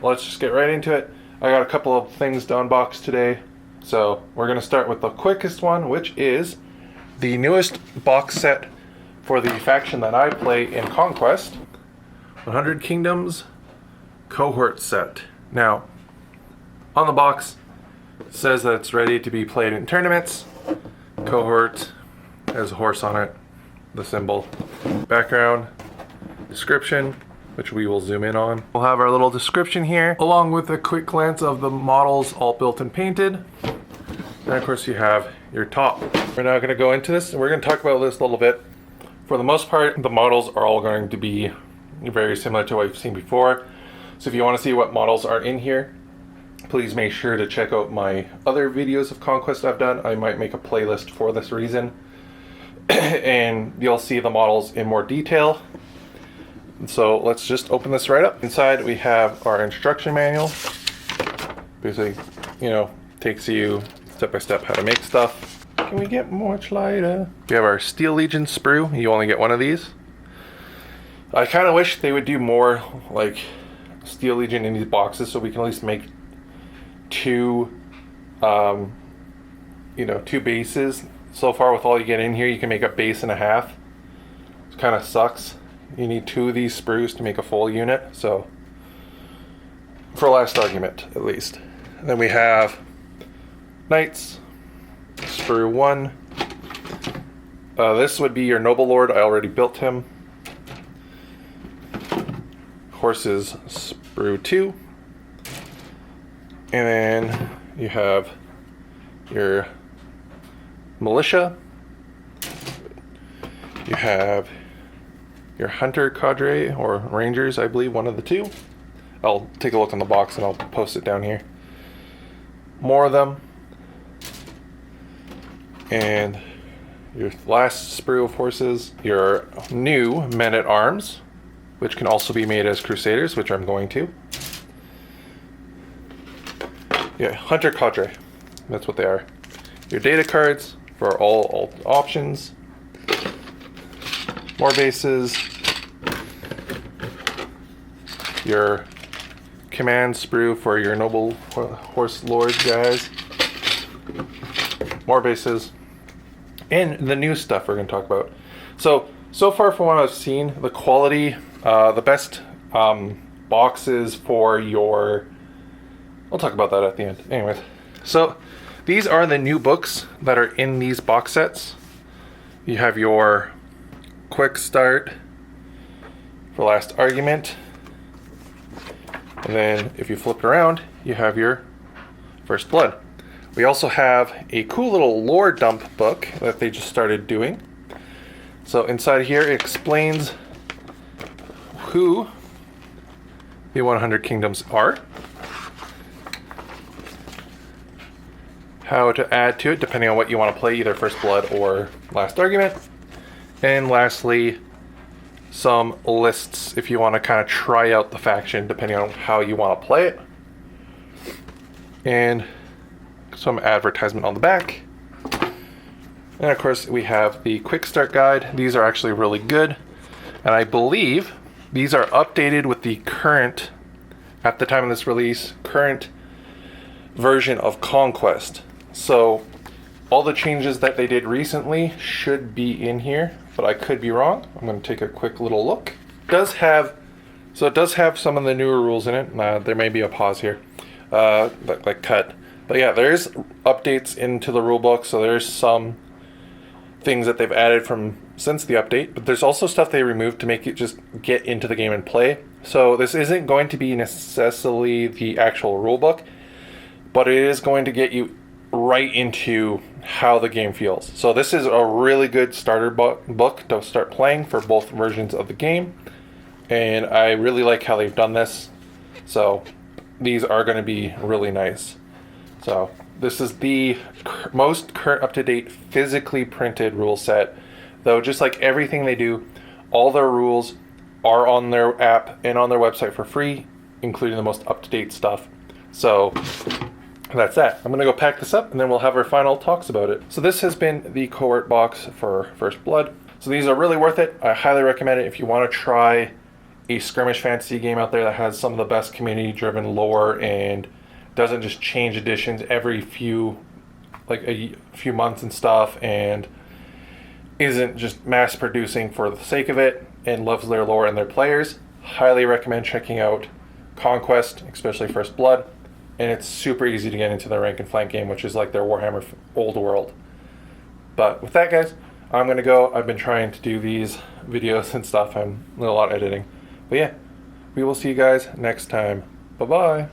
Let's just get right into it. I got a couple of things to unbox today. So we're going to start with the quickest one, which is the newest box set for the faction that I play in Conquest. 100 Kingdoms Cohort set. Now, on the box, it says that it's ready to be played in tournaments. Cohort has a horse on it, the symbol. Background, description, which we will zoom in on. We'll have our little description here, along with a quick glance of the models all built and painted. And of course you have your top. We're now going to go into this and we're going to talk about this a little bit. For the most part, the models are all going to be very similar to what you've seen before. So if you want to see what models are in here, please make sure to check out my other videos of Conquest I've done. I might make a playlist for this reason. And you'll see the models in more detail. So let's just open this right up. Inside we have our instruction manual. Basically, takes you step by step how to make stuff. Can we get much lighter? We have our Steel Legion sprue. You only get one of these. I kind of wish they would do more like Steel Legion in these boxes so we can at least make two bases. So far with all you get in here, you can make a base and a half. It kind of sucks. You need two of these sprues to make a full unit, so for last argument at least. And then we have Knights, sprue 1. This would be your Noble Lord. I already built him. Horses, sprue 2. And then you have your Militia. You have your Hunter Cadre, or Rangers, I believe, one of the two. I'll take a look on the box and I'll post it down here. More of them. And your last sprue of horses, your new Men-at-Arms, which can also be made as Crusaders, which I'm going to. Yeah, Hunter Cadre, that's what they are. Your data cards for all options. More bases. Your command sprue for your noble horse lord guys. More bases. And the new stuff we're going to talk about. So far from what I've seen, the quality, the best boxes for your... I'll talk about that at the end. Anyways, so these are the new books that are in these box sets. You have your Quick Start for Last Argument. And then if you flip it around, you have your First Blood. We also have a cool little lore dump book that they just started doing. So inside here it explains who the 100 Kingdoms are, how to add to it depending on what you want to play, either First Blood or Last Argument. And lastly, some lists if you want to kind of try out the faction depending on how you want to play it. And some advertisement on the back. And of course we have the Quick Start Guide. These are actually really good. And I believe these are updated with the current, at the time of this release, current version of Conquest. So all the changes that they did recently should be in here, but I could be wrong. I'm going to take a quick little look. It does have some of the newer rules in it. There may be a pause here, like cut. But yeah, there's updates into the rulebook, so there's some things that they've added from since the update, but there's also stuff they removed to make it just get into the game and play. So this isn't going to be necessarily the actual rulebook, but it is going to get you right into how the game feels. So this is a really good starter book to start playing for both versions of the game, and I really like how they've done this. So these are going to be really nice. So this is the most current up-to-date physically printed rule set, though just like everything they do, all their rules are on their app and on their website for free, including the most up-to-date stuff. So that's that. I'm going to go pack this up and then we'll have our final talks about it. So this has been the Cohort box for First Blood. So these are really worth it. I highly recommend it if you want to try a skirmish fantasy game out there that has some of the best community-driven lore and doesn't just change editions every few months and stuff, and isn't just mass producing for the sake of it, and loves their lore and their players, highly recommend checking out Conquest, especially First Blood. And it's super easy to get into their rank and flank game, which is like their Warhammer Old World. But with that, guys, I'm going to go. I've been trying to do these videos and stuff. I'm a lot of editing. But yeah, we will see you guys next time. Bye-bye.